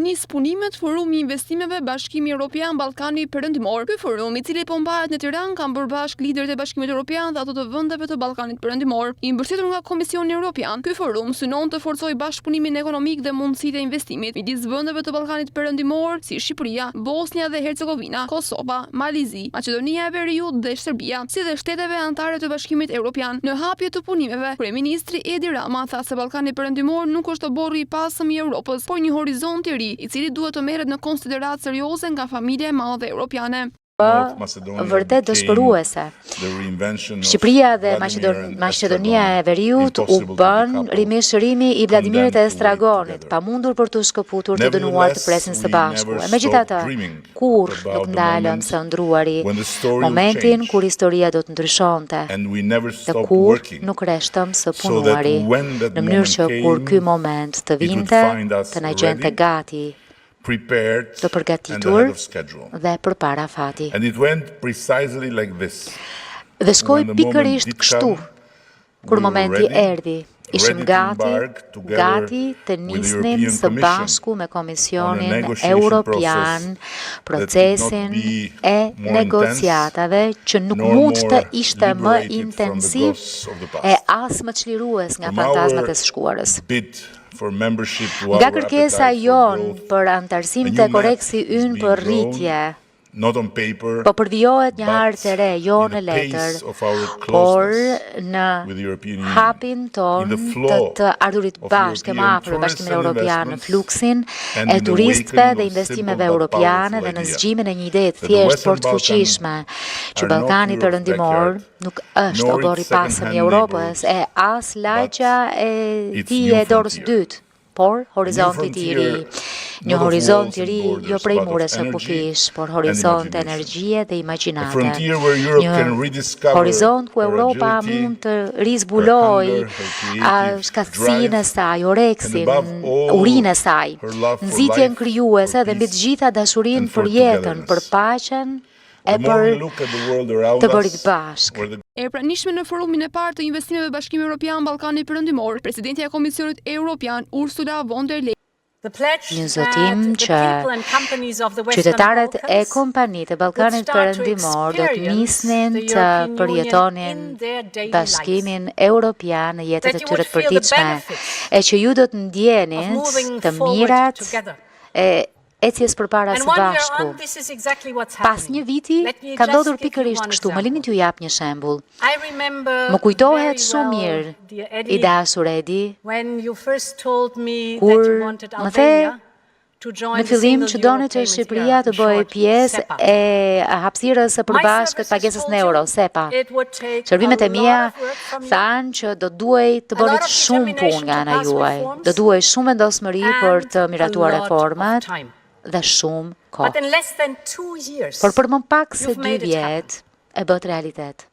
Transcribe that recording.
nis punimet forumi i investimeve Bashkimi Evropian Ballkani Perëndimor. Ky forum, i cili po mbahet në Tiranë, ka bërë bashkë liderët e Bashkimit Evropian dhe ato të vendeve të Ballkanit Perëndimor. I mbështetur nga Komisioni Evropian, ky forum synon të forcojë bashkëpunimin ekonomik dhe mundësitë e investimit midis vendeve të Ballkanit Perëndimor si Shqipëria, Bosnia dhe Hercegovina, Kosova, Malizi, Maqedonia e Veriut dhe Serbia, si dhe shteteve anëtare të Bashkimit Evropian. Në hapje të punimeve, kryeministri Edi Rama tha se Ballkani Perëndimor nuk është borri i pasëm i Europës, por një horizont i ri, i cili duhet të merret në konsiderat serioze nga familja e madhe europiane. Vërtet dëshpëruese. Shqipëria dhe Maqedonia e Veriut u bën rimishërimi i Vladimirit e Estragonit, pamundur për të shkëputur të dënuar të presin së bashku. Megjithatë, kur nuk ndalëm së ndruari momentin kur historia do të ndryshonte, dhe kur nuk reshtëm së punuari, në mënyrë që kur ky moment të vinte, të na gjente gati, të përgatitur dhe përpara fati. Dhe shkoi pikërisht kështu, kur momenti erdhi. Ishim gati të nisnim së bashku me Komisionin Europian procesin e negociatave që nuk mund të ishte më intensiv e as më çlirues nga fantazmat e së shkuarës. Nga kërkesa jonë për antarësim të koreksi ynë për rritje, po përvijohet një hartë e re, jo në letër, por në hapin ton të ardhurit bashkë më afër me Bashkimin Evropian, në fluksin e turistëve dhe investimeve europiane dhe në zgjimin e një ide të thjeshtë por të fuqishme, që Ballkani Perëndimor nuk është obor i pasëm i Europës e as lagja e tij e dorës dytë, por horizontit i ri. Një horizont i ri jo prej mures e kufish, por horizont energjie dhe imagjinate. Një horizont ku Europa mund të rizbuloj shkatësinë e saj, oreksin, urinë e saj, nxitjen krijuese dhe mbi të gjitha dashurinë për jetën, për paqen e për të bërit bashkë. E pranishme në forumin e parë të investimeve Bashkimi Evropian Ballkani Perëndimor, presidentja e Komisionit Evropian Ursula von der Leyen. Një zotim që qytetarët e kompanitë e Ballkanit Perëndimor do të nisnin të përjetonin Bashkimin Evropian në jetët e tyre të përditshme, e që ju do të ndjenit të mirat e ecjes përpara së bashku. Pas një viti, ka ndodhur pikërisht kështu. Më lini t'ju jap një shembull. Më kujtohet shumë mirë i dashur Edi, kur më the në fillim që doni që Shqipëria të bëjë pjesë e hapësirës së përbashkët pagesës në euro, SEPA. Shërbimet e mia thanë që do duhej të bënit shumë punë nga ana juaj. Do duhej shumë vendosmëri për të miratuar reformat dhe shumë kohë. Por për më pak se 2 vjet e bët realitet.